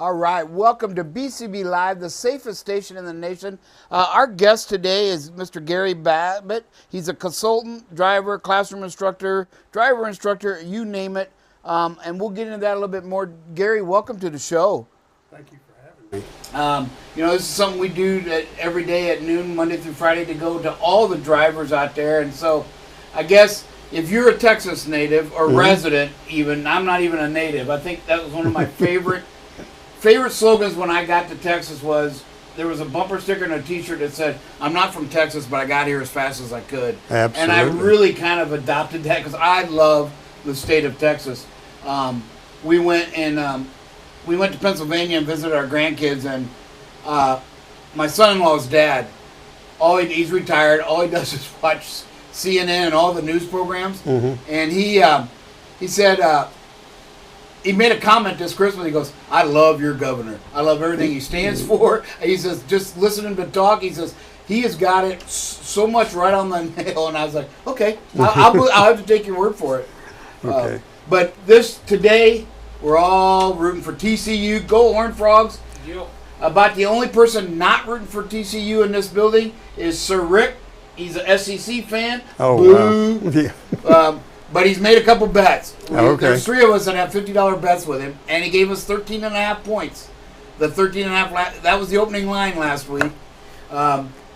All right, welcome to BCB Live, the safest station in the nation. Our guest today is Mr. Gary Babbitt. He's a consultant, driver, classroom instructor, driver instructor, you name it. And we'll get into that a little bit more. Gary, welcome to the show. Thank you for having me. This is something we do every day at noon, Monday through Friday, to go to all the drivers out there. And so I guess if you're a Texas native or resident even, I'm not even a native. I think that was one of my favorite slogans when I got to Texas was there was a bumper sticker and a t-shirt that said, "I'm not from Texas, but I got here as fast as I could." Absolutely. And I really kind of adopted that because I love the state of Texas. We went to Pennsylvania and visited our grandkids, and my son-in-law's dad, he's retired. All he does is watch CNN and all the news programs. And he said, he made a comment this Christmas. He goes, "I love your governor. I love everything he stands for." He says, just listening to talk, he says, he has got it so much right on the nail. And I was like, okay, I'll have to take your word for it. Okay. But today, we're all rooting for TCU. Go Horned Frogs. Yep. About the only person not rooting for TCU in this building is Sir Rick. He's an SEC fan. Oh, boo. wow. But he's made a couple bets. Okay. There's three of us that have $50 bets with him, and he gave us 13.5 points. The 13.5, that was the opening line last week.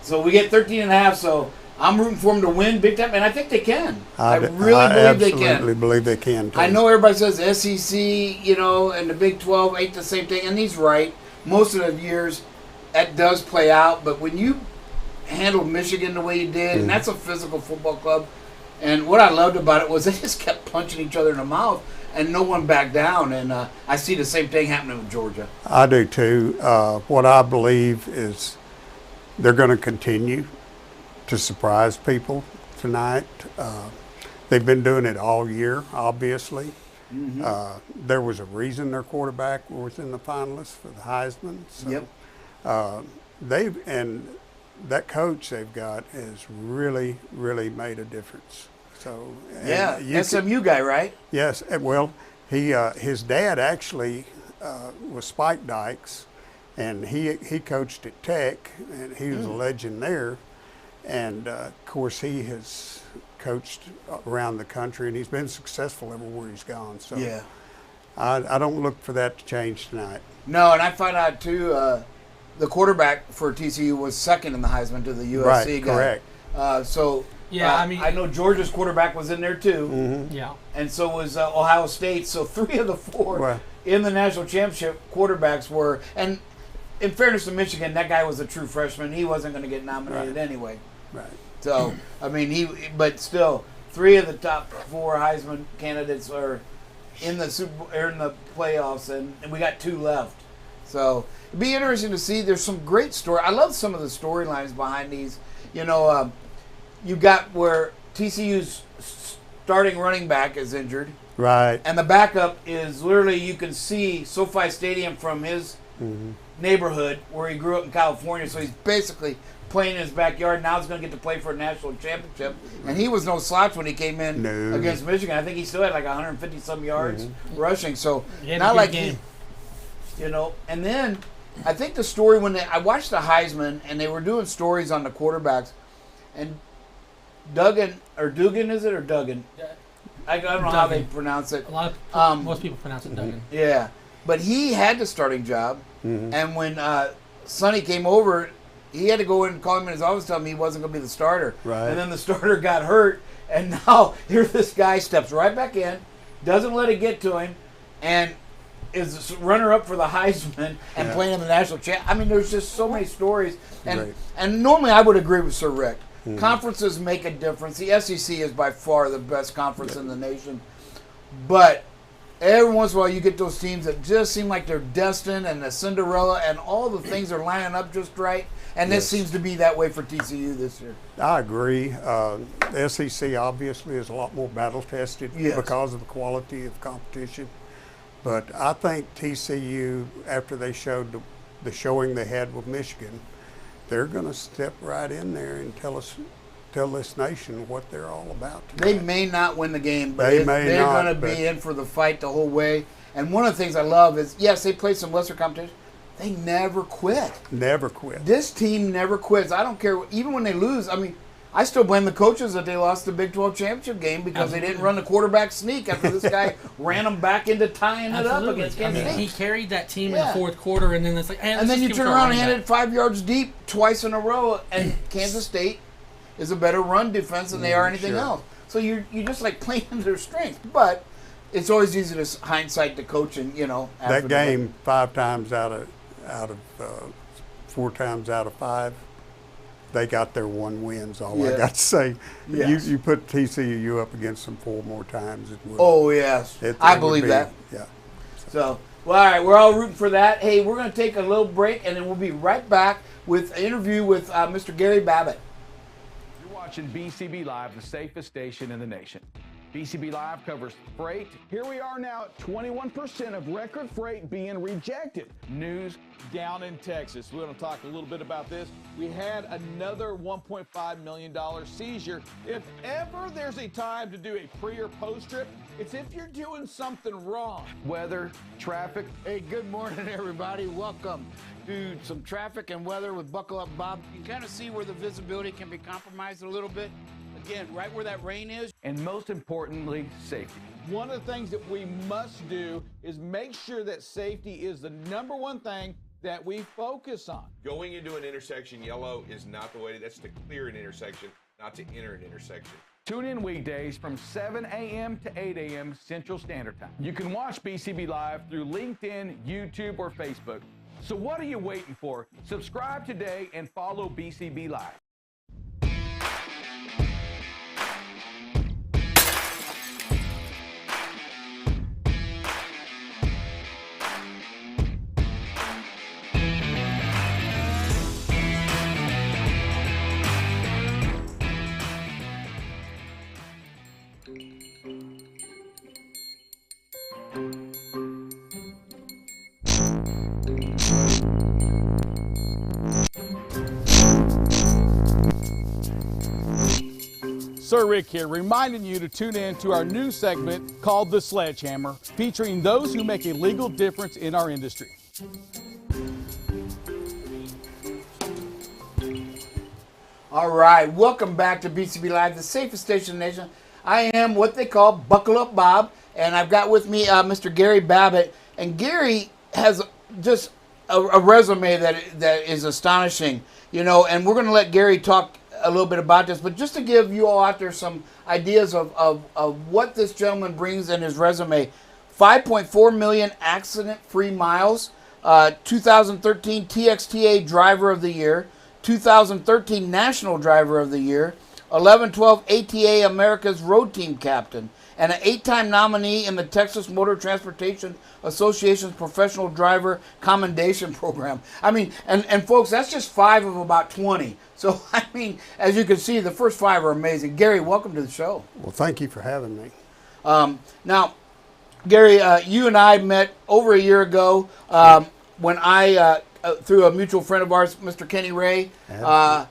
So we get 13.5, so I'm rooting for him to win big time, and I think they can. I really believe they can. I absolutely believe they can, too. I know everybody says SEC, and the Big 12 ain't the same thing, and he's right. Most of the years, that does play out, but when you handled Michigan the way you did, and that's a physical football club, and what I loved about it was they just kept punching each other in the mouth, and no one backed down, and I see the same thing happening with Georgia. I do, too. What I believe is they're going to continue to surprise people tonight. They've been doing it all year, obviously. There was a reason their quarterback was in the finalists for the Heisman. So, Yep. And that coach they've got has really, really made a difference. So SMU guy, right? Yes. Well, his dad actually was Spike Dykes, and he coached at Tech, and he was a legend there. And of course, he has coached around the country, and he's been successful everywhere he's gone. So yeah, I don't look for that to change tonight. No, and I found out too. The quarterback for TCU was second in the Heisman to the USC guy. Correct. I know Georgia's quarterback was in there too. Yeah. And so was Ohio State. So 3 of the 4 in the national championship quarterbacks were. And in fairness to Michigan, that guy was a true freshman. He wasn't going to get nominated anyway. Right. So but still, 3 of the top 4 Heisman candidates are in the playoffs, and we got 2 left. So it'd be interesting to see. There's some great story. I love some of the storylines behind these. You got where TCU's starting running back is injured. Right. And the backup is literally, you can see SoFi Stadium from his neighborhood where he grew up in California. So he's basically playing in his backyard. Now he's going to get to play for a national championship. And he was no slouch when he came in against Michigan. I think he still had like 150-some yards rushing. So not like game. And then I think the story I watched the Heisman and they were doing stories on the quarterbacks, and Dugan, is it, or Duggan? I don't know how they pronounce it. Most people pronounce it Duggan. Yeah, but he had the starting job, and when Sonny came over, he had to go in and call him in his office, tell him he wasn't going to be the starter. Right. And then the starter got hurt, and now here this guy steps right back in, doesn't let it get to him, and is runner-up for the Heisman and playing in the national champ. I mean, there's just so many stories. And normally I would agree with Sir Rick. Conferences make a difference. The SEC is by far the best conference in the nation. But every once in a while you get those teams that just seem like they're destined and a Cinderella and all the things are lining up just right. And this seems to be that way for TCU this year. I agree. The SEC obviously is a lot more battle-tested because of the quality of competition. But I think TCU, after they showed the showing they had with Michigan, they're going to step right in there and tell this nation what they're all about tonight. They may not win the game, but they're going to be in for the fight the whole way. And one of the things I love is, yes, they play some lesser competition. They never quit. Never quit. This team never quits. I don't care. Even when they lose, I mean, I still blame the coaches that they lost the Big 12 championship game because they didn't run the quarterback sneak after this guy ran them back into tying it up against Kansas State. He carried that team in the fourth quarter, and then it's like, and then you turn around and hand it 5 yards deep twice in a row, and Kansas State is a better run defense than they are anything else. So you just like playing into their strength. But it's always easy to hindsight the coaching, you know. That game, 5 times out of 4 times out of 5, they got their 1 wins. All I got to say, you put TCU up against them 4 more times. I believe that. Yeah. So, well, all right, we're all rooting for that. Hey, we're going to take a little break, and then we'll be right back with an interview with Mr. Gary Babbitt. You're watching BCB Live, the safest station in the nation. BCB Live covers freight. Here we are now at 21% of record freight being rejected. News down in Texas. We're going to talk a little bit about this. We had another $1.5 million seizure. If ever there's a time to do a pre or post trip, it's if you're doing something wrong. Weather, traffic. Hey, good morning, everybody. Welcome to some traffic and weather with Buckle Up Bob. You can kind of see where the visibility can be compromised a little bit. Again, right where that rain is. And most importantly, safety. One of the things that we must do is make sure that safety is the number one thing that we focus on. Going into an intersection yellow is not the way. That's to clear an intersection, not to enter an intersection. Tune in weekdays from 7 a.m. to 8 a.m. Central Standard Time. You can watch BCB Live through LinkedIn, YouTube, or Facebook. So what are you waiting for? Subscribe today and follow BCB Live. Sir Rick here, reminding you to tune in to our new segment called The Sledgehammer, featuring those who make a legal difference in our industry. All right, welcome back to BCB Live, the safest station in the nation. I am what they call Buckle Up Bob, and I've got with me Mr. Gary Babbitt. And Gary has just a resume that is astonishing, you know, and we're going to let Gary talk a little bit about this, but just to give you all out there some ideas of what this gentleman brings in his resume. 5.4 million accident-free miles, 2013 TXTA Driver of the Year, 2013 National Driver of the Year, 11-12 ATA America's Road Team Captain, and an 8-time nominee in the Texas Motor Transportation Association's Professional Driver Commendation Program. I mean, and folks, that's just 5 of about 20. So, I mean, as you can see, the first 5 are amazing. Gary, welcome to the show. Well, thank you for having me. Now, Gary, you and I met over a year ago when I, through a mutual friend of ours, Mr. Kenny Ray, got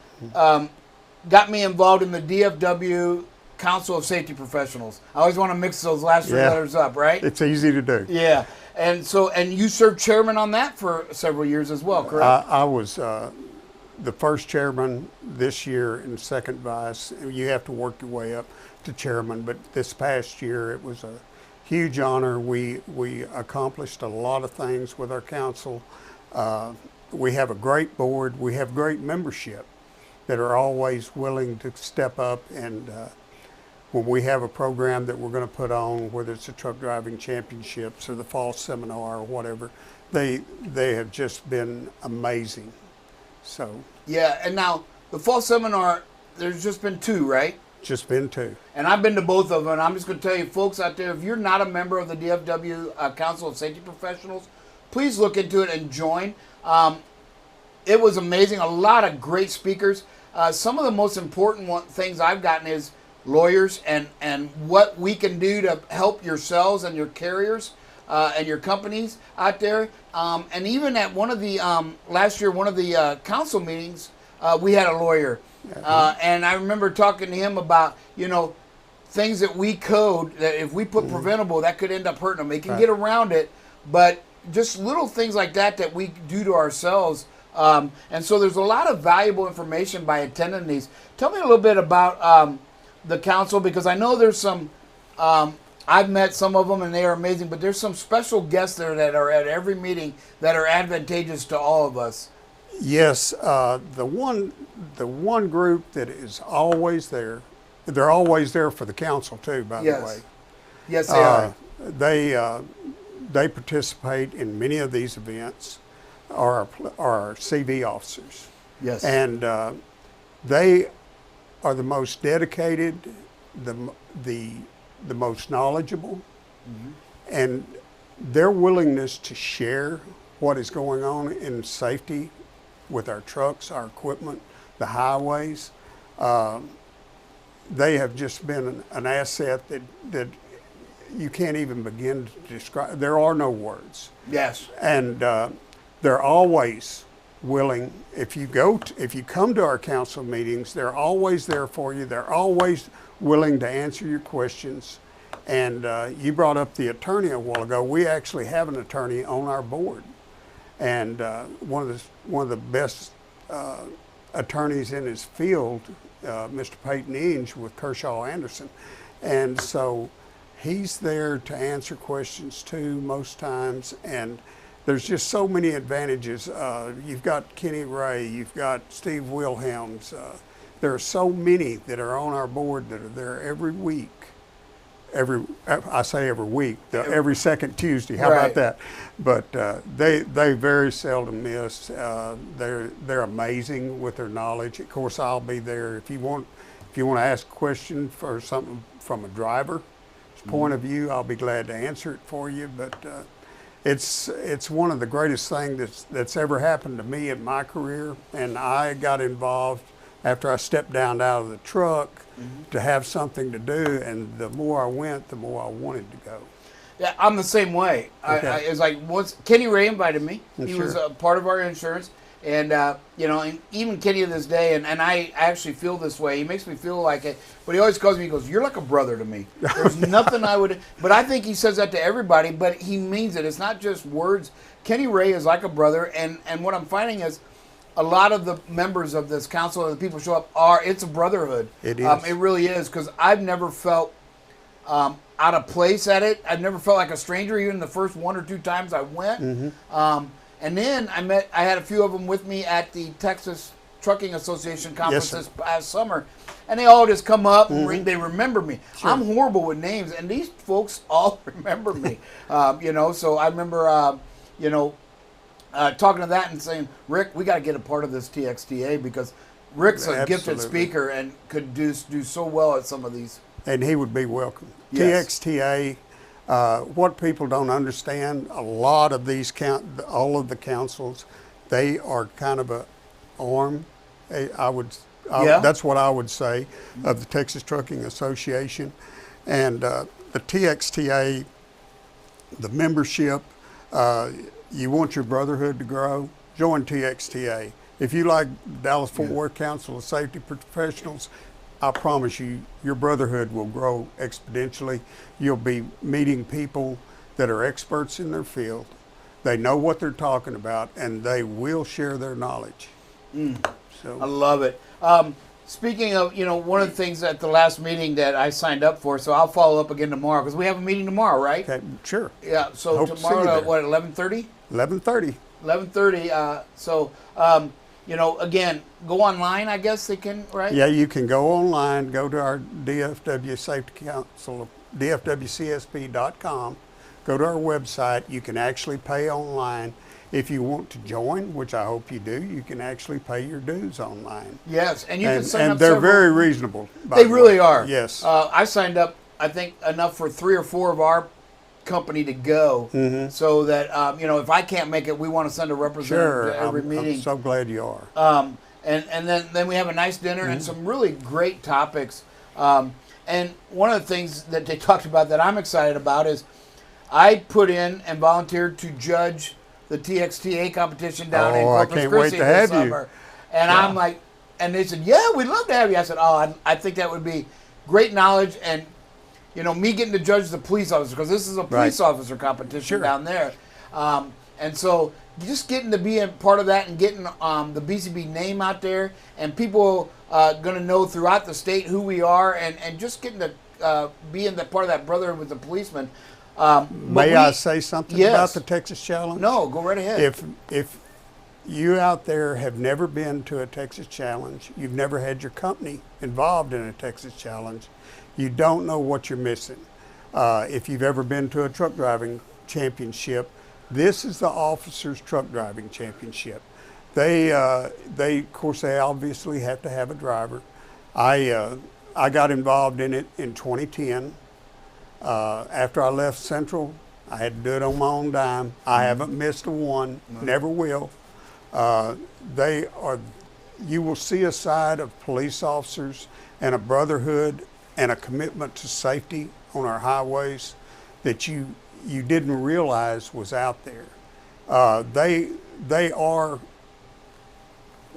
me involved in the DFW Council of Safety Professionals. I always want to mix those last 3 letters up, right? It's easy to do. Yeah. And so, and you served chairman on that for several years as well, correct? I was the first chairman this year and second vice. You have to work your way up to chairman, but this past year it was a huge honor. We accomplished a lot of things with our council. We have a great board. We have great membership that are always willing to step up, and when we have a program that we're going to put on, whether it's the truck driving championships or the fall seminar or whatever, they have just been amazing. So yeah, and now the fall seminar, there's just been 2, right? Just been 2. And I've been to both of them, and I'm just going to tell you folks out there, if you're not a member of the DFW Council of Safety Professionals, please look into it and join. It was amazing, a lot of great speakers. Some of the most important things I've gotten is lawyers and what we can do to help yourselves and your carriers and your companies out there. And even at one of the, last year, one of the council meetings, we had a lawyer. And I remember talking to him about, you know, things that we code that if we put preventable, that could end up hurting them. They can get around it, but just little things like that we do to ourselves. And so there's a lot of valuable information by attending these. Tell me a little bit about the council, because I know there's some, I've met some of them and they are amazing, but there's some special guests there that are at every meeting that are advantageous to all of us. Yes, the one group that is always there, they're always there for the council too, by the way. Yes, they are. They participate in many of these events, are CV officers. Yes. And they are the most dedicated, the most knowledgeable, and their willingness to share what is going on in safety with our trucks, our equipment, the highways, they have just been an asset that you can't even begin to describe. There are no words. Yes. And they're always willing. If you come to our council meetings, they're always there for you. They're always willing to answer your questions. And you brought up the attorney a while ago. We actually have an attorney on our board, and one of the best attorneys in his field, Mr. Peyton Inge with Kershaw Anderson, and so he's there to answer questions too most times. And there's just so many advantages. You've got Kenny Ray, you've got Steve Wilhelms. There are so many that are on our board that are there every week. Every week, every second Tuesday. How about that? But they very seldom miss. They're amazing with their knowledge. Of course, I'll be there if you want to ask a question for something from a driver's point of view. I'll be glad to answer it for you. But it's one of the greatest things that's ever happened to me in my career, and I got involved after I stepped down out of the truck to have something to do, and the more I went, the more I wanted to go. Yeah, I'm the same way. Okay. It's like once Kenny Ray invited me. He Sure. was a part of our insurance, and and even Kenny to this day, and I actually feel this way. He makes me feel like it, but he always calls me. He goes, "You're like a brother to me." There's nothing I would. But I think he says that to everybody, but he means it. It's not just words. Kenny Ray is like a brother, and what I'm finding is, a lot of the members of this council and the people show up it's a brotherhood. It is. It really is, because I've never felt out of place at it. I've never felt like a stranger, even the first 1 or 2 times I went. And then I had a few of them with me at the Texas Trucking Association conference this past summer, and they all just come up and they remember me. Sure. I'm horrible with names, and these folks all remember me. So I remember, talking to that and saying, Rick, we got to get a part of this TXTA, because Rick's a gifted speaker and could do so well at some of these. And he would be welcome. Yes. TXTA, what people don't understand, a lot of these all of the councils, they are kind of a arm. That's what I would say of the Texas Trucking Association, and the TXTA, the membership. You want your brotherhood to grow, join TXTA. If you like Dallas-Fort Worth Council of Safety Professionals, I promise you, your brotherhood will grow exponentially. You'll be meeting people that are experts in their field. They know what they're talking about, and they will share their knowledge. So I love it. Speaking of, one of the things at the last meeting that I signed up for, so I'll follow up again tomorrow, because we have a meeting tomorrow, right? Okay, sure. Yeah, so Hope to see tomorrow you at there. what, 11:30? 11:30. 11:30. Again, go online, I guess they can, right? Yeah, you can go online, go to our DFW Safety Council, dfwcsp.com, go to our website. You can actually pay online. If you want to join, which I hope you do, you can actually pay your dues online. Yes, and you can sign up. And they're several. very reasonable. They really are. Yes. I signed up, I think, enough for 3 or 4 of our company to go, so that if I can't make it, we want to send a representative to every meeting. I'm so glad you are. And then we have a nice dinner and some really great topics. And one of the things that they talked about that I'm excited about is I put in and volunteered to judge the TXTA competition down in Corpus I can't Christi wait to have this summer. And I'm like, and they said, yeah, we'd love to have you. I said, I think that would be great knowledge, and me getting to judge the police officer, because this is a police officer competition down there. And so just getting to be a part of that and getting the BCB name out there, and people going to know throughout the state who we are, and just getting to be in that part of that brotherhood with the policemen. May I say something about the Texas Challenge? No, go right ahead. If you out there have never been to a Texas Challenge, you've never had your company involved in a Texas Challenge, you don't know what you're missing. If you've ever been to a truck driving championship, this is the officers' truck driving championship. They of course, they obviously have to have a driver. I got involved in it in 2010. After I left Central, I had to do it on my own dime. I haven't missed a one, never will. You will see a side of police officers and a brotherhood and a commitment to safety on our highways that you didn't realize was out there. They are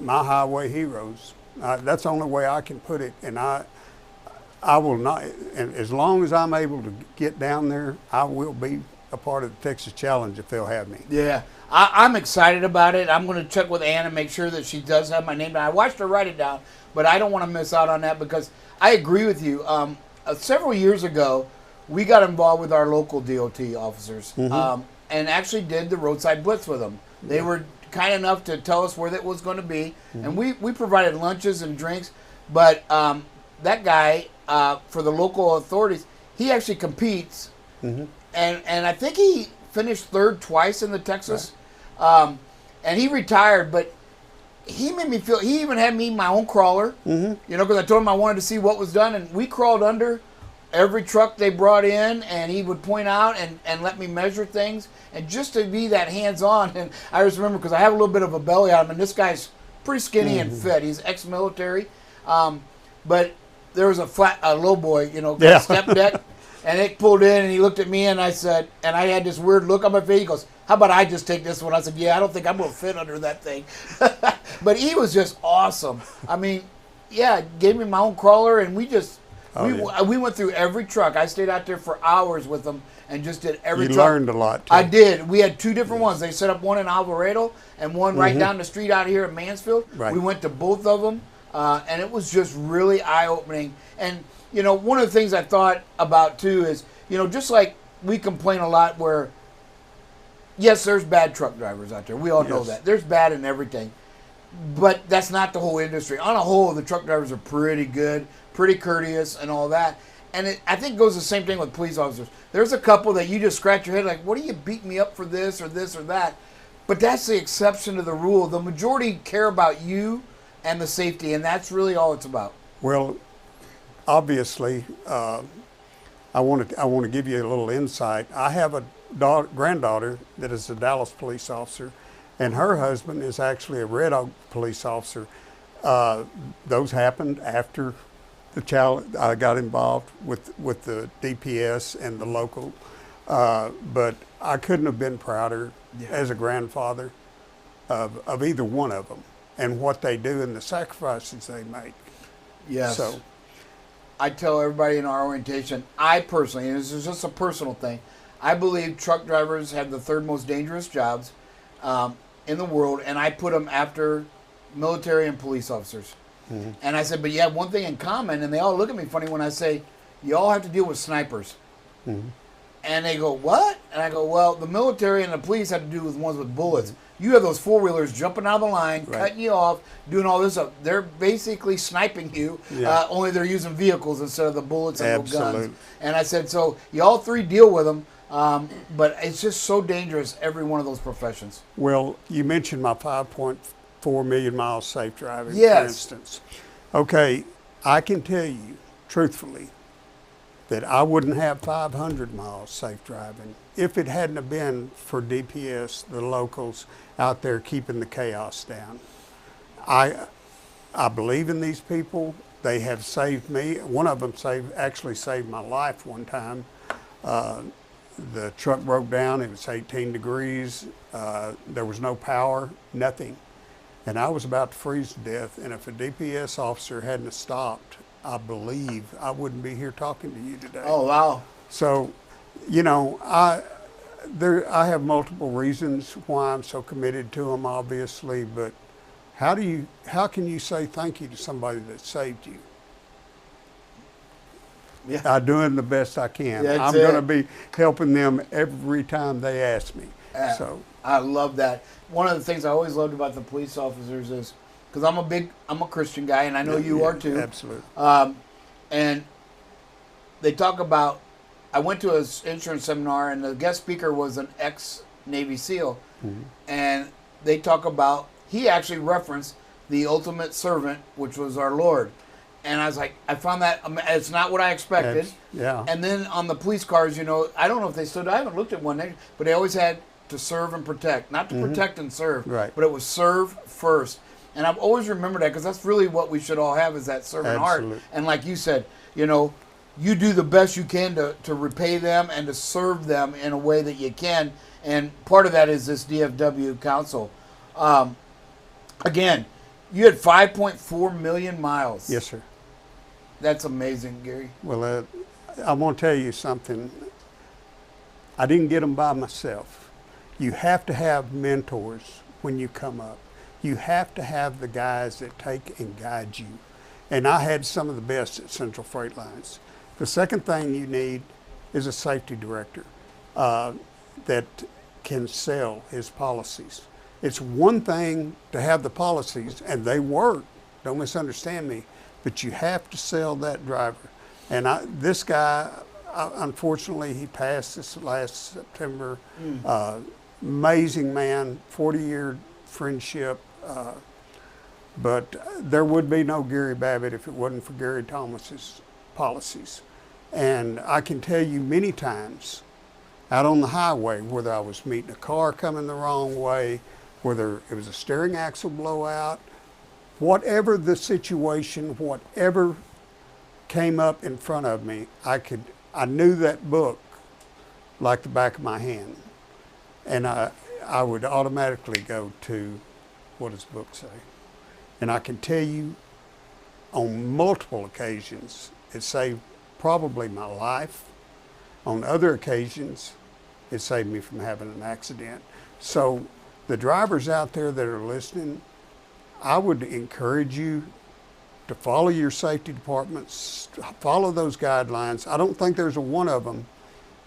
my highway heroes. That's the only way I can put it, and I will not, and as long as I'm able to get down there, I will be a part of the Texas Challenge if they'll have me. Yeah, I'm excited about it. I'm going to check with Ann and make sure that she does have my name down. I watched her write it down, but I don't want to miss out on that, because I agree with you. Several years ago, we got involved with our local DOT officers, and actually did the roadside blitz with them. They were kind enough to tell us where that was going to be, and we provided lunches and drinks, but that guy, for the local authorities, he actually competes, and I think he finished third twice in the Texas, and he retired, but he made me feel, he even had me my own crawler, because I told him I wanted to see what was done, and we crawled under every truck they brought in, and he would point out and let me measure things, and just to be that hands-on. And I just remember, because I have a little bit of a belly on him, and this guy's pretty skinny and fit. He's ex-military, but there was a low boy, step deck, and it pulled in, and he looked at me, and I said, and I had this weird look on my face. He goes, "How about I just take this one?" I said, "Yeah, I don't think I'm going to fit under that thing." But he was just awesome. I mean, gave me my own crawler, and we just, we went through every truck. I stayed out there for hours with them and just did every truck. You learned a lot, too. I did. We had two different ones. They set up one in Alvarado and one right down the street out here in Mansfield. Right. We went to both of them, and it was just really eye-opening. And, one of the things I thought about, too, is, just like we complain a lot where, yes, there's bad truck drivers out there. We all know that. There's bad in everything. But that's not the whole industry. On a whole, the truck drivers are pretty good, pretty courteous, and all that. And I think it goes the same thing with police officers. There's a couple that you just scratch your head like, what are you beating me up for this or that? But that's the exception to the rule. The majority care about you and the safety, and that's really all it's about. Well, obviously, I want to give you a little insight. I have a granddaughter that is a Dallas police officer, and her husband is actually a Red Oak police officer. Those happened after the challenge. I got involved with the DPS and the local, but I couldn't have been prouder as a grandfather of either one of them and what they do and the sacrifices they make. Yes. So I tell everybody in our orientation, I personally, and this is just a personal thing, I believe truck drivers have the third most dangerous jobs in the world, and I put them after military and police officers. And I said, but you have one thing in common, and they all look at me funny when I say, you all have to deal with snipers. And they go, what? And I go, well, the military and the police have to do with ones with bullets. You have those four-wheelers jumping out of the line, cutting you off, doing all this stuff. They're basically sniping you, only they're using vehicles instead of the bullets and the guns. And I said, so you all three deal with them, but it's just so dangerous, every one of those professions. Well, you mentioned my 5.4 million miles safe driving, for instance. Okay, I can tell you, truthfully, that I wouldn't have 500 miles safe driving if it hadn't have been for DPS, the locals out there keeping the chaos down. I believe in these people. They have saved me. One of them actually saved my life one time. The truck broke down. It was 18 degrees. There was no power, nothing. And I was about to freeze to death. And if a DPS officer hadn't stopped I believe I wouldn't be here talking to you today. Oh, wow. So, you know, I have multiple reasons why I'm so committed to them, obviously, but how can you say thank you to somebody that saved you? Yeah. I'm doing the best I can. That's I'm going to be helping them every time they ask me. So I love that. One of the things I always loved about the police officers is, because I'm a Christian guy, and I know you are too. Absolutely. And they talk about, I went to an insurance seminar, and the guest speaker was an ex-Navy SEAL, and they talk about, he actually referenced the ultimate servant, which was our Lord. And I was like, I found that, it's not what I expected. Yeah. And then on the police cars, you know, I don't know if they stood, I haven't looked at one, but they always had to serve and protect. Not to protect and serve, Right. but it was serve first. And I've always remembered that, because that's really what we should all have, is that servant heart. Absolutely. And like you said, you know, you do the best you can to repay them and to serve them in a way that you can. And part of that is this DFW council. Again, you had 5.4 million miles. Yes, sir. That's amazing, Gary. Well, I want to tell you something. I didn't get them by myself. You have to have mentors when you come up. You have to have the guys that take and guide you. And I had some of the best at Central Freight Lines. The second thing you need is a safety director that can sell his policies. It's one thing to have the policies, and they work, don't misunderstand me, but you have to sell that driver. And this guy, unfortunately, he passed this last September. Amazing man, 40-year friendship. But there would be no Gary Babbitt if it wasn't for Gary Thomas's policies. And I can tell you many times out on the highway, whether I was meeting a car coming the wrong way, whether it was a steering axle blowout, whatever the situation, whatever came up in front of me, I knew that book like the back of my hand. And I would automatically go to, what does the book say? And I can tell you on multiple occasions, it saved probably my life. On other occasions, it saved me from having an accident. So the drivers out there that are listening, I would encourage you to follow your safety departments, follow those guidelines. I don't think there's a one of them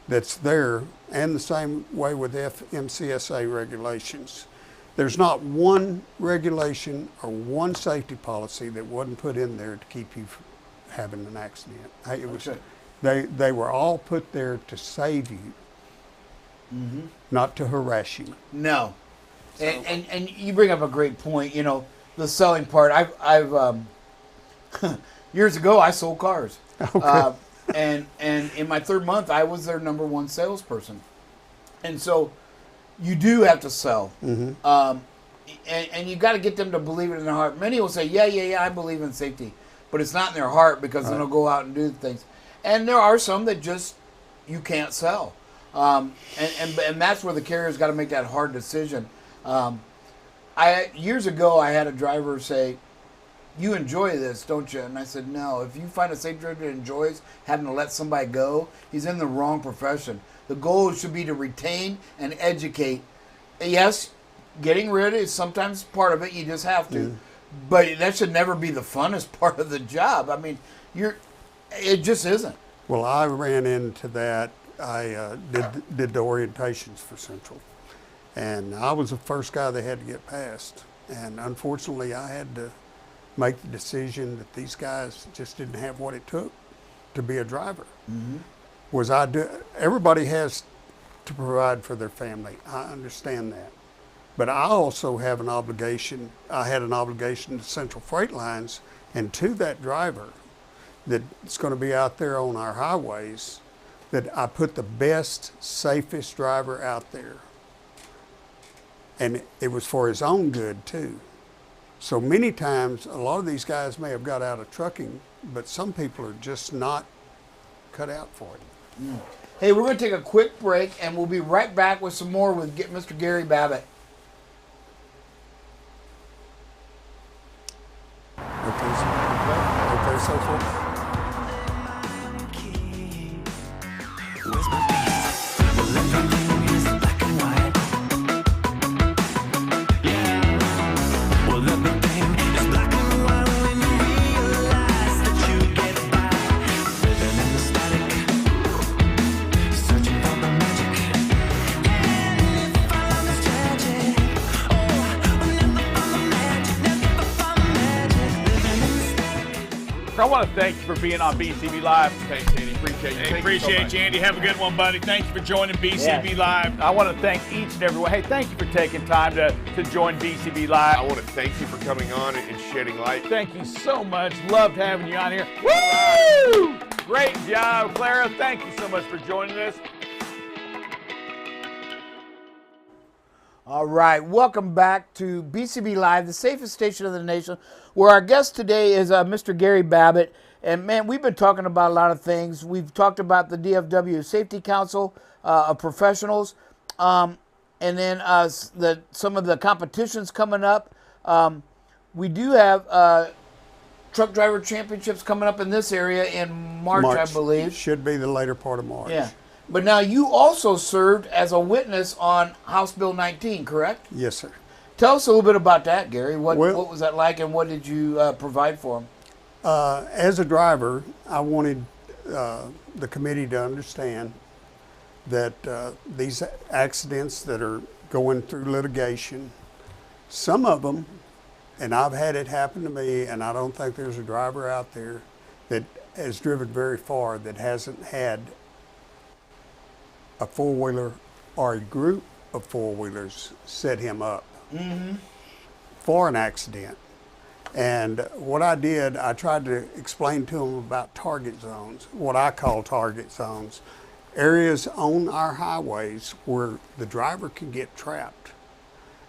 that's there, and the same way with FMCSA regulations. There's not one regulation or one safety policy that wasn't put in there to keep you from having an accident. It was, they were all put there to save you, not to harass you. No. So. And you bring up a great point, you know, the selling part. I've years ago, I sold cars. Okay. And in my third month, I was their number one salesperson. And so you do have to sell. And you got to get them to believe it in their heart. Many will say, yeah, I believe in safety. But it's not in their heart, because then they'll go out and do things. And there are some that just, you can't sell. And that's where the carrier's got to make that hard decision. Years ago, I had a driver say, you enjoy this, don't you? And I said, no. If you find a safe driver that enjoys having to let somebody go, he's in the wrong profession. The goal should be to retain and educate. Yes, getting rid is sometimes part of it. You just have to. But that should never be the funnest part of the job. I mean, it just isn't. Well, I ran into that. I did the orientations for Central. And I was the first guy they had to get past. And unfortunately, I had to make the decision that these guys just didn't have what it took to be a driver. Everybody has to provide for their family. I understand that. But I also have an obligation. I had an obligation to Central Freight Lines and to that driver that's going to be out there on our highways, that I put the best, safest driver out there. And it was for his own good too. So many times, a lot of these guys may have got out of trucking, but some people are just not cut out for it. Hey, we're going to take a quick break, and we'll be right back with some more with Mr. Gary Babbitt. Okay, so far. I want to thank you for being on BCB Live. Thanks, Andy. Appreciate you. Hey, Thank appreciate so you, Andy. Have a good one, buddy. Thank you for joining BCB Live. I want to thank each and every one. Hey, thank you for taking time to join BCB Live. I want to thank you for coming on and shedding light. Thank you so much. Loved having you on here. Woo! Great job, Clara. Thank you so much for joining us. All right, welcome back to BCB Live, the safest station of the nation, where our guest today is Mr. Gary Babbitt. And man, we've been talking about a lot of things. We've talked about the DFW Safety Council of Professionals, and then some of the competitions coming up. We do have truck driver championships coming up in this area in March, I believe. Should be the later part of March. Yeah. But now you also served as a witness on House Bill 19, correct? Yes, sir. Tell us a little bit about that, Gary. What was that like, and what did you provide for them? As a driver, I wanted the committee to understand that these accidents that are going through litigation, some of them, and I've had it happen to me, and I don't think there's a driver out there that has driven very far that hasn't had a four-wheeler or a group of four-wheelers set him up for an accident. And what I did, I tried to explain to him about target zones, what I call target zones, areas on our highways where the driver can get trapped.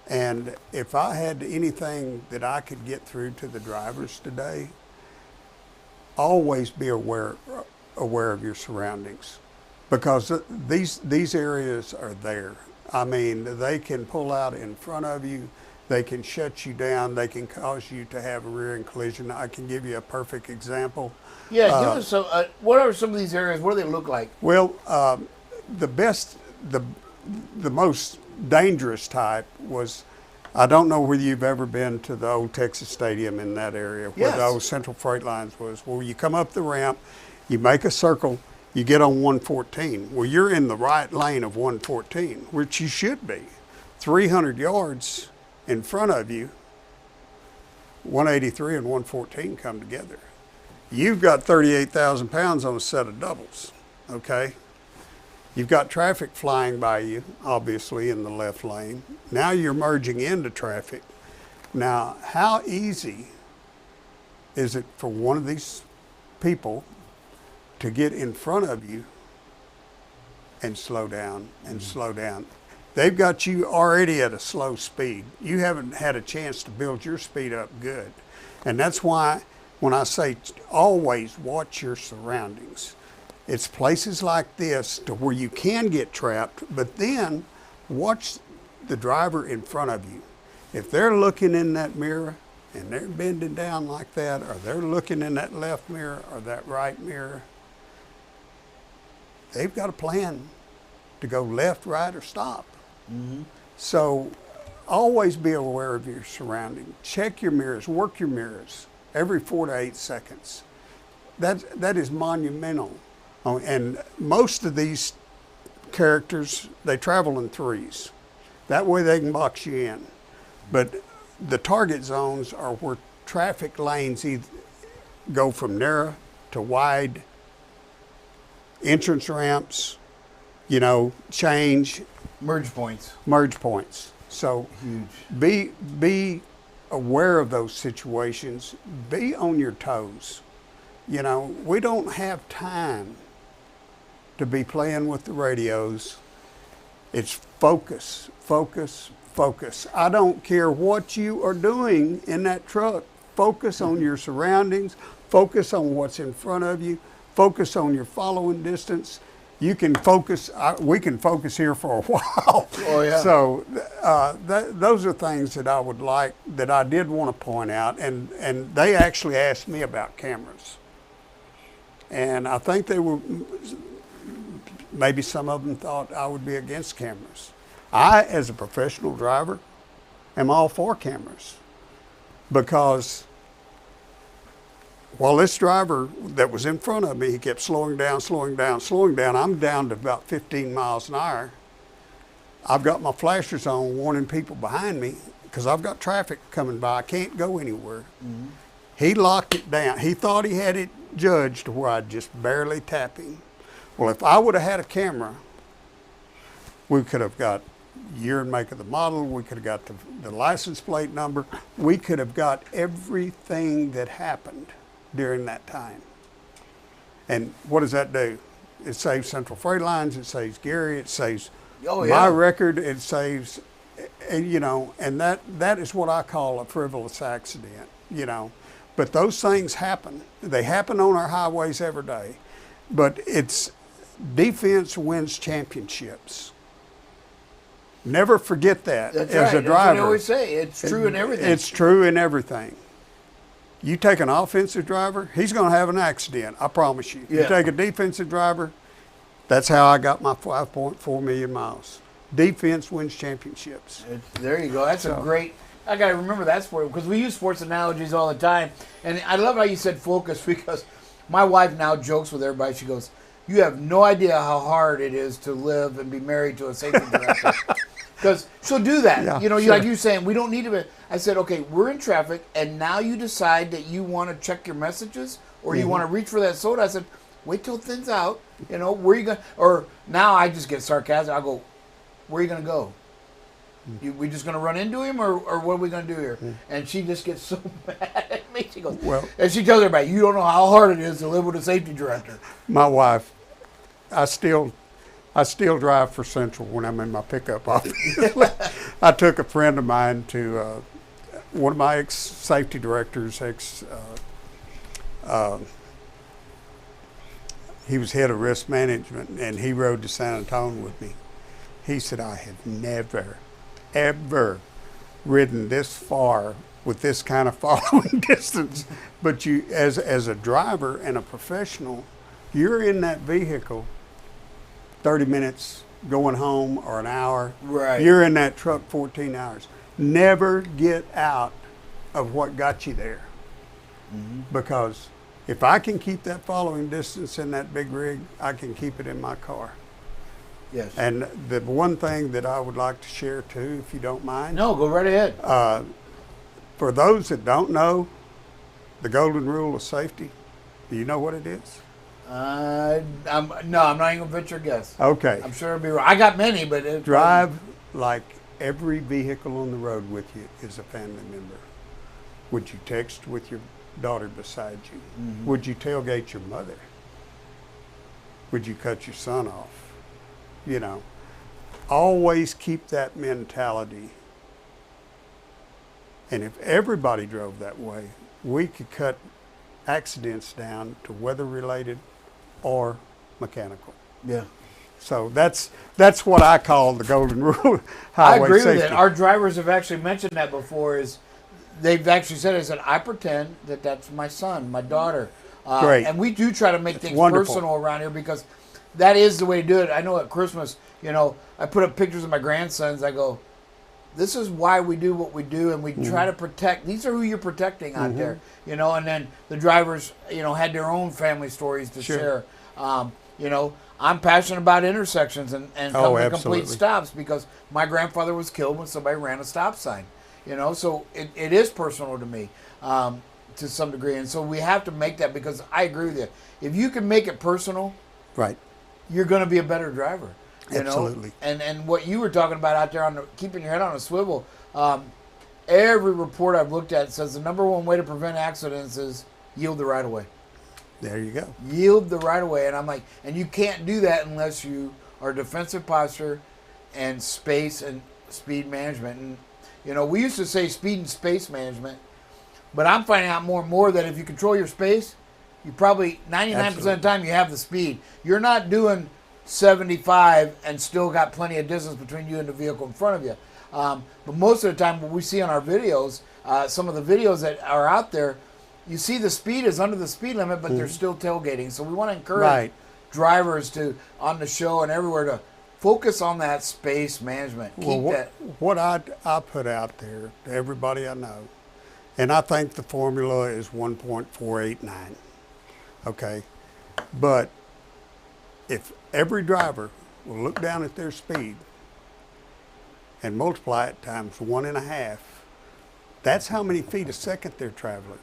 And if I had anything that I could get through to the drivers today, always be aware of your surroundings. Because these areas are there. I mean, they can pull out in front of you, they can shut you down, they can cause you to have a rear-end collision. I can give you a perfect example. Yeah, give us some. What are some of these areas? What do they look like? Well, the most dangerous type was, I don't know whether you've ever been to the old Texas Stadium in that area where the old Central Freight Lines was, where you come up the ramp, you make a circle, you get on 114. Well, you're in the right lane of 114, which you should be. 300 yards in front of you, 183 and 114 come together. You've got 38,000 pounds on a set of doubles, okay? You've got traffic flying by you, obviously, in the left lane. Now you're merging into traffic. Now, how easy is it for one of these people to get in front of you and slow down and slow down? They've got you already at a slow speed. You haven't had a chance to build your speed up good. And that's why when I say always watch your surroundings, it's places like this to where you can get trapped, but then watch the driver in front of you. If they're looking in that mirror and they're bending down like that, or they're looking in that left mirror or that right mirror, they've got a plan to go left, right, or stop. So always be aware of your surroundings. Check your mirrors, work your mirrors every 4 to 8 seconds. That is monumental. Oh, and most of these characters, they travel in threes. That way they can box you in. But the target zones are where traffic lanes either go from narrow to wide, entrance ramps, change. Merge points. So Huge. Be aware of those situations. Be on your toes. We don't have time to be playing with the radios. It's focus, focus, focus. I don't care what you are doing in that truck. Focus on your surroundings. Focus on what's in front of you. Focus on your following distance. You can focus, we can focus here for a while. Oh, yeah. So those are things that I would like, that I did want to point out. And they actually asked me about cameras. And I think they were maybe some of them thought I would be against cameras. I, as a professional driver, am all for cameras, because while this driver that was in front of me, he kept slowing down, I'm down to about 15 miles an hour. I've got my flashers on warning people behind me because I've got traffic coming by. I can't go anywhere. Mm-hmm. He locked it down. He thought he had it judged to where I'd just barely tap him. Well, if I would have had a camera, we could have got year and make of the model, we could have got the license plate number, we could have got everything that happened during that time. And what does that do? It saves Central Freight Lines, it saves Gary, it saves my record, it saves, you know, and that is what I call a frivolous accident, you know. But those things happen. They happen on our highways every day. But it's defense wins championships. Never forget that. That's as right. a driver. That's what I always say. It's true in everything. It's true in everything. You take an offensive driver, he's going to have an accident, I promise you. Yeah. You take a defensive driver, that's how I got my 5.4 million miles. Defense wins championships. There you go. That's a great, I got to remember that sport, because we use sports analogies all the time. And I love how you said focus, because my wife now jokes with everybody. She goes, you have no idea how hard it is to live and be married to a safety director. Because she'll do that. Yeah, you know, sure. like you saying, we don't need to be. I said, okay, we're in traffic, and now you decide that you want to check your messages or you want to reach for that soda. I said, wait till it thins out. You know, where are you going? Or now I just get sarcastic. I go, where are you going to go? We just going to run into him, or what are we going to do here? And she just gets so mad at me. She goes, Well, and she tells everybody, you don't know how hard it is to live with a safety director. my wife, I still drive for Central when I'm in my pickup, obviously. I took a friend of mine to one of my ex-safety directors, he was head of risk management, and he rode to San Antonio with me. He said, I have never, ever ridden this far with this kind of following distance. But you, as a driver and a professional, you're in that vehicle 30 minutes going home or an hour. Right. You're in that truck 14 hours. Never get out of what got you there. Because if I can keep that following distance in that big rig, I can keep it in my car. Yes. And the one thing that I would like to share too, if you don't mind. No, go right ahead. For those that don't know, the golden rule of safety, do you know what it is? I'm not even gonna venture a guess. Okay. I'm sure it'll be wrong. I got many, but Drive like every vehicle on the road with you is a family member. Would you text with your daughter beside you? Would you tailgate your mother? Would you cut your son off? You know, always keep that mentality. And if everybody drove that way, we could cut accidents down to weather-related or mechanical. Yeah. So that's what I call the golden rule. I Highway agree safety. with it. Our drivers have actually mentioned that before. Is they've actually said, I pretend that that's my son, my daughter. Great. And we do try to make things wonderful. personal around here, because that is the way to do it. I know at Christmas, you know, I put up pictures of my grandsons. I go, this is why we do what we do, and we try to protect. These are who you're protecting out there, you know. And then the drivers, you know, had their own family stories to share. You know, I'm passionate about intersections and coming to complete stops, because my grandfather was killed when somebody ran a stop sign. You know, so it is personal to me to some degree, and so we have to make that, because I agree with you. If you can make it personal, Right. you're going to be a better driver. You Absolutely. know? And what you were talking about out there on keeping your head on a swivel, every report I've looked at says the number one way to prevent accidents is yield the right of way. There you go. Yield the right of way. And I'm like, and you can't do that unless you are defensive posture and space and speed management. And, you know, we used to say speed and space management, but I'm finding out more and more that if you control your space, you probably 99% of the time you have the speed. You're not doing 75 and still got plenty of distance between you and the vehicle in front of you. But most of the time, what we see on our videos, some of the videos that are out there, you see the speed is under the speed limit, but they're still tailgating. So we want to encourage drivers on the show and everywhere to focus on that space management. What I put out there to everybody I know, and I think the formula is 1.489. Okay, but if every driver will look down at their speed and multiply it times 1.5, that's how many feet a second they're traveling.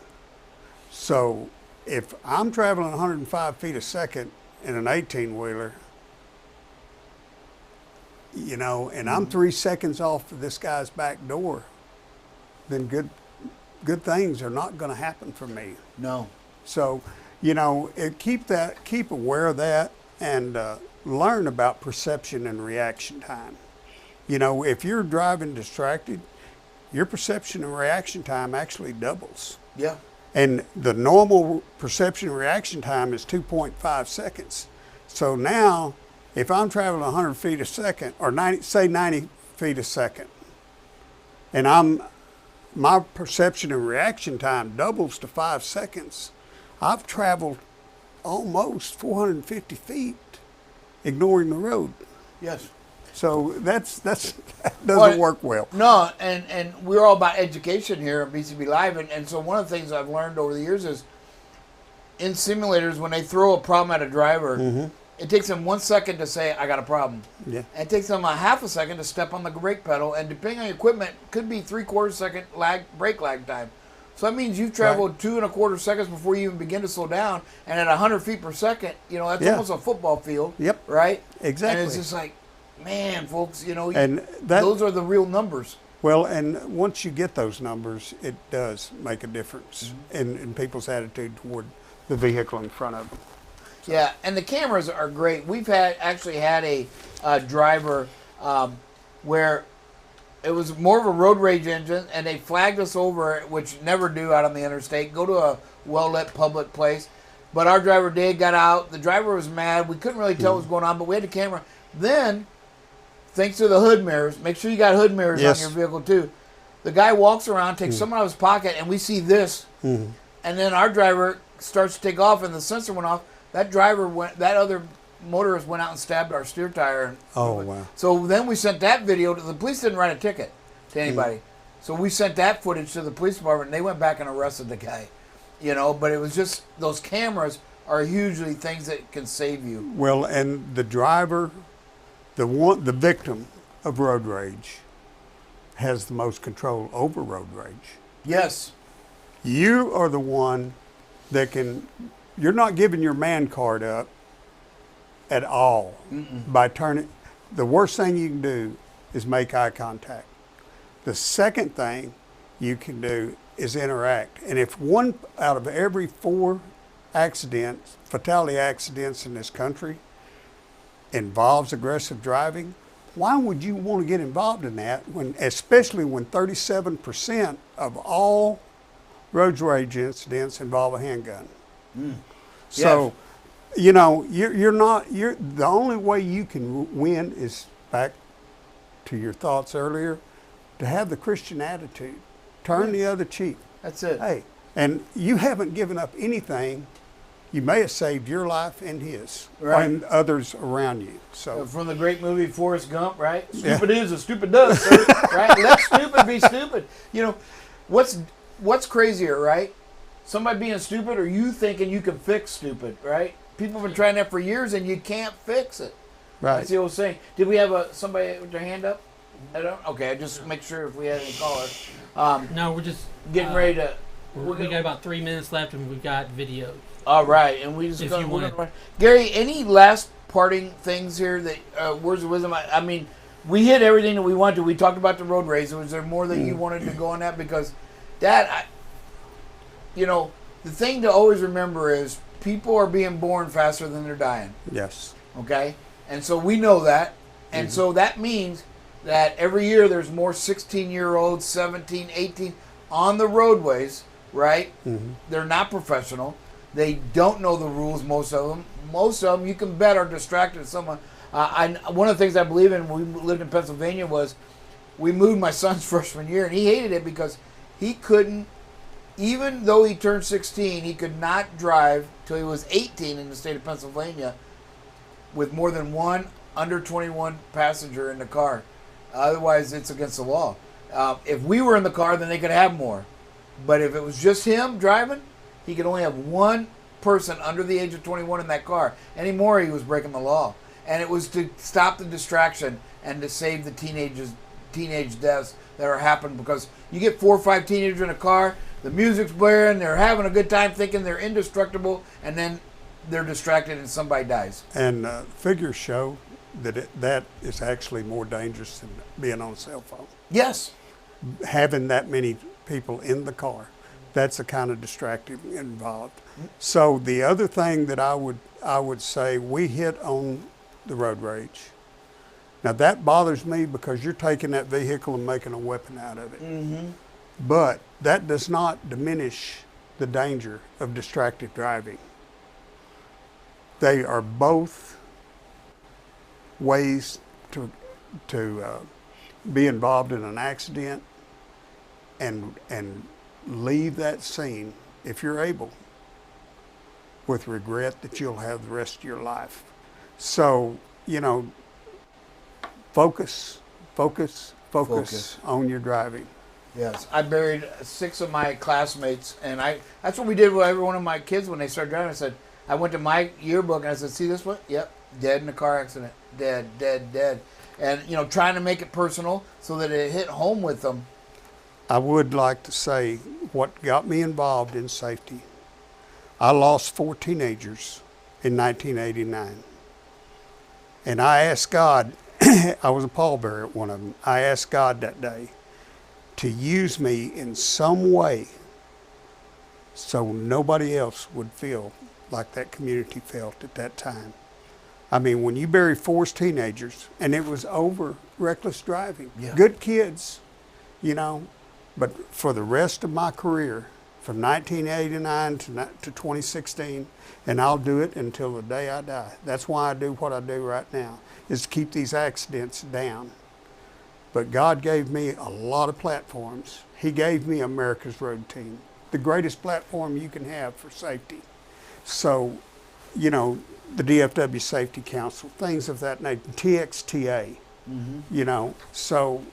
So if I'm traveling 105 feet a second in an 18-wheeler, you know, and I'm 3 seconds off of this guy's back door, then good things are not going to happen for me. No. So, you know, keep aware of that, and learn about perception and reaction time. You know, if you're driving distracted, your perception and reaction time actually doubles. Yeah. And the normal perception and reaction time is 2.5 seconds. So now, if I'm traveling 100 feet a second, or 90 feet a second, and my perception and reaction time doubles to 5 seconds, I've traveled almost 450 feet ignoring the road. Yes. So that doesn't work well. No, and we're all about education here at BCB Live, and so one of the things I've learned over the years is in simulators, when they throw a problem at a driver, it takes them 1 second to say, I got a problem. Yeah. And it takes them a half a second to step on the brake pedal, and depending on your equipment, could be 3/4 second brake lag time. So that means you've traveled 2.25 seconds before you even begin to slow down, and at 100 feet per second, you know, that's almost a football field. Yep. Right? Exactly. And it's just like, man, folks, you know, and those are the real numbers. Well, and once you get those numbers, it does make a difference in people's attitude toward the vehicle in front of them. So. Yeah, and the cameras are great. We've actually had a driver where it was more of a road rage engine, and they flagged us over, which never do out on the interstate. Go to a well-lit public place. But our driver got out. The driver was mad. We couldn't really tell what was going on, but we had the camera. Then, thanks to the hood mirrors, make sure you got hood mirrors on your vehicle too. The guy walks around, takes something out of his pocket, and we see this. And then our driver starts to take off, and the sensor went off. That other motorist went out and stabbed our steer tire. Oh, wow. So then we sent that video the police didn't write a ticket to anybody. So we sent that footage to the police department, and they went back and arrested the guy. You know, but it was just, those cameras are hugely things that can save you. Well, and the driver, the victim of road rage, has the most control over road rage. Yes. You are the one that you're not giving your man card up at all by turning. The worst thing you can do is make eye contact. The second thing you can do is interact. And if 1 out of every 4 fatality accidents in this country involves aggressive driving, why would you want to get involved in that, especially when 37% of all road rage incidents involve a handgun? So, you know, the only way you can win is, back to your thoughts earlier, to have the Christian attitude. Turn the other cheek. That's it. Hey, and you haven't given up anything. You may have saved your life and his, and others around you. So from the great movie Forrest Gump, right? Stupid is as stupid does, sir. Right? Let stupid be stupid. You know, what's crazier, right? Somebody being stupid, or you thinking you can fix stupid, right? People have been trying that for years, and you can't fix it. Right. That's the old saying. Did we have somebody with their hand up? I don't. Okay, I just make sure if we had any callers. No, we're just getting ready to. We got about 3 minutes left, and we've got video. All right, and we just Gary, any last parting things here that words of wisdom? I mean, we hit everything that we wanted to. We talked about the road race. Was there more that you wanted to go on that? Because that, you know, the thing to always remember is people are being born faster than they're dying. Yes. Okay, and so we know that, and so that means that every year there's more 16-year-olds, 17, 18 on the roadways, right? They're not professional. They don't know the rules, most of them. Most of them, you can bet, are distracted. Someone. One of the things I believe in when we lived in Pennsylvania was we moved my son's freshman year, and he hated it because he couldn't, even though he turned 16, he could not drive till he was 18 in the state of Pennsylvania with more than one under 21 passenger in the car. Otherwise, it's against the law. If we were in the car, then they could have more. But if it was just him driving, he could only have one person under the age of 21 in that car. Any more, he was breaking the law. And it was to stop the distraction and to save the teenage deaths that are happening, because you get 4 or 5 teenagers in a car, the music's blaring, they're having a good time thinking they're indestructible, and then they're distracted and somebody dies. And figures show that that is actually more dangerous than being on a cell phone. Yes. Having that many people in the car, that's the kind of distracting involved. So the other thing that I would say, we hit on the road rage. Now that bothers me because you're taking that vehicle and making a weapon out of it. Mm-hmm. But that does not diminish the danger of distracted driving. They are both ways to be involved in an accident and leave that scene, if you're able, with regret that you'll have the rest of your life. So, focus on your driving. Yes, I buried 6 of my classmates, and that's what we did with every one of my kids when they started driving. I said, I went to my yearbook and I said, see this one? Yep, dead in a car accident. Dead. And, trying to make it personal so that it hit home with them. I would like to say what got me involved in safety. I lost 4 teenagers in 1989. And I asked God, I was a pallbearer at one of them. I asked God that day to use me in some way so nobody else would feel like that community felt at that time. I mean, when you bury 4 teenagers, and it was over reckless driving, good kids, but for the rest of my career, from 1989 to 2016, and I'll do it until the day I die. That's why I do what I do right now, is to keep these accidents down. But God gave me a lot of platforms. He gave me America's Road Team, the greatest platform you can have for safety. So, the DFW Safety Council, things of that nature, TXTA, so,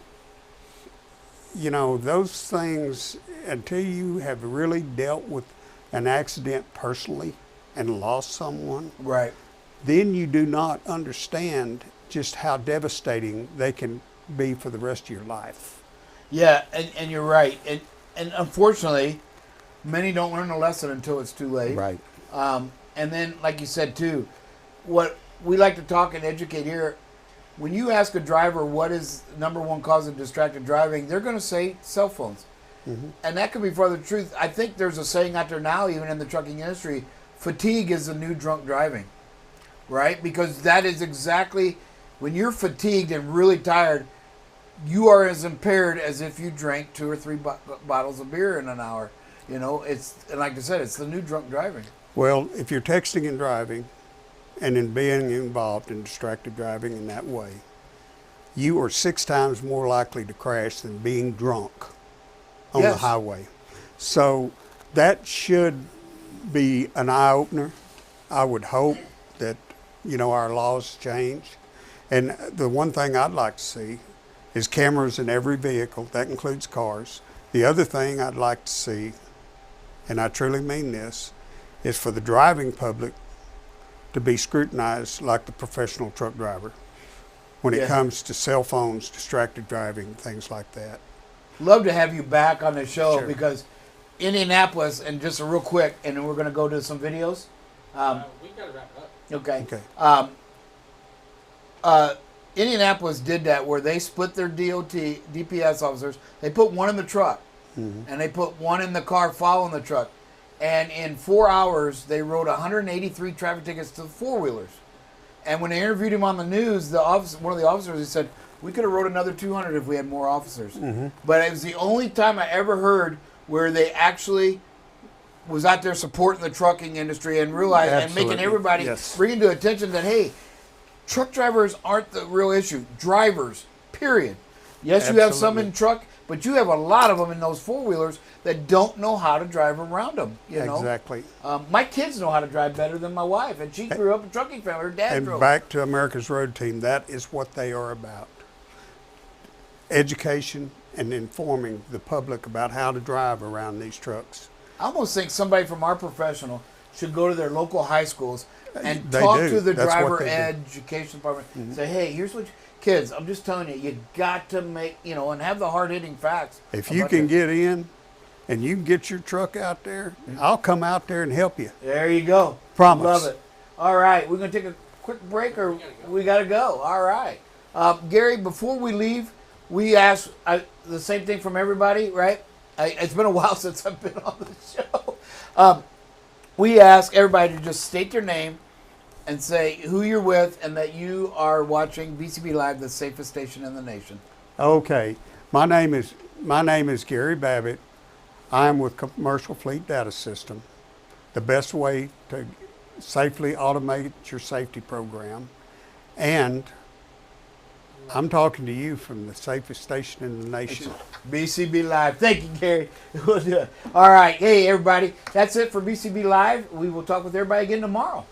those things, until you have really dealt with an accident personally and lost someone, right, then you do not understand just how devastating they can be for the rest of your life. Yeah, and you're right. And unfortunately, many don't learn the lesson until it's too late. Right. And then, like you said, too, what we like to talk and educate here, when you ask a driver what is number one cause of distracted driving, they're going to say cell phones. Mm-hmm. And that could be further truth. I think there's a saying out there now, even in the trucking industry, fatigue is the new drunk driving, right? Because that is exactly, when you're fatigued and really tired, you are as impaired as if you drank 2 or 3 bottles of beer in an hour. It's, and like I said, it's the new drunk driving. Well, if you're texting and driving, and in being involved in distracted driving in that way, you are 6 times more likely to crash than being drunk on the highway. So that should be an eye-opener. I would hope that, our laws change. And the one thing I'd like to see is cameras in every vehicle. That includes cars. The other thing I'd like to see, and I truly mean this, is for the driving public to be scrutinized like the professional truck driver when it comes to cell phones, distracted driving, things like that. Love to have you back on the show, Sure. because Indianapolis, and just a real quick, and then we're going to go to some videos. We got to wrap it up. Okay. Indianapolis did that where they split their DPS officers. They put one in the truck, and they put one in the car following the truck. And in 4 hours, they wrote 183 traffic tickets to the 4-wheelers. And when they interviewed him on the news, one of the officers, he said, we could have wrote another 200 if we had more officers. Mm-hmm. But it was the only time I ever heard where they actually was out there supporting the trucking industry and realized and making everybody bringing to attention that, hey, truck drivers aren't the real issue. Drivers, period. Yes, you have some in truck, but you have a lot of them in those four-wheelers that don't know how to drive around them. You know? Exactly. My kids know how to drive better than my wife, and she grew up in a trucking family. Her dad And drove. back to America's Road Team, that is what they are about. Education and informing the public about how to drive around these trucks. I almost think somebody from our professional should go to their local high schools and They talk do. to the That's what driver they do. education department. Say, hey, here's what kids. I'm just telling you, you got to make and have the hard hitting facts. If you about can this. get in and you can get your truck out there, I'll come out there and help you. There you go. Promise. Love it. All right, we're gonna take a quick break, or we gotta go. All right, Gary. Before we leave, we ask the same thing from everybody, right? It's been a while since I've been on the show. We ask everybody to just state their name and say who you're with and that you are watching BCB Live, the safest station in the nation. Okay, my name is Gary Babbitt. I'm with Commercial Fleet Data System. The best way to safely automate your safety program, and I'm talking to you from the safest station in the nation. BCB Live. Thank you, Gary. We'll do it. All right. Hey, everybody. That's it for BCB Live. We will talk with everybody again tomorrow.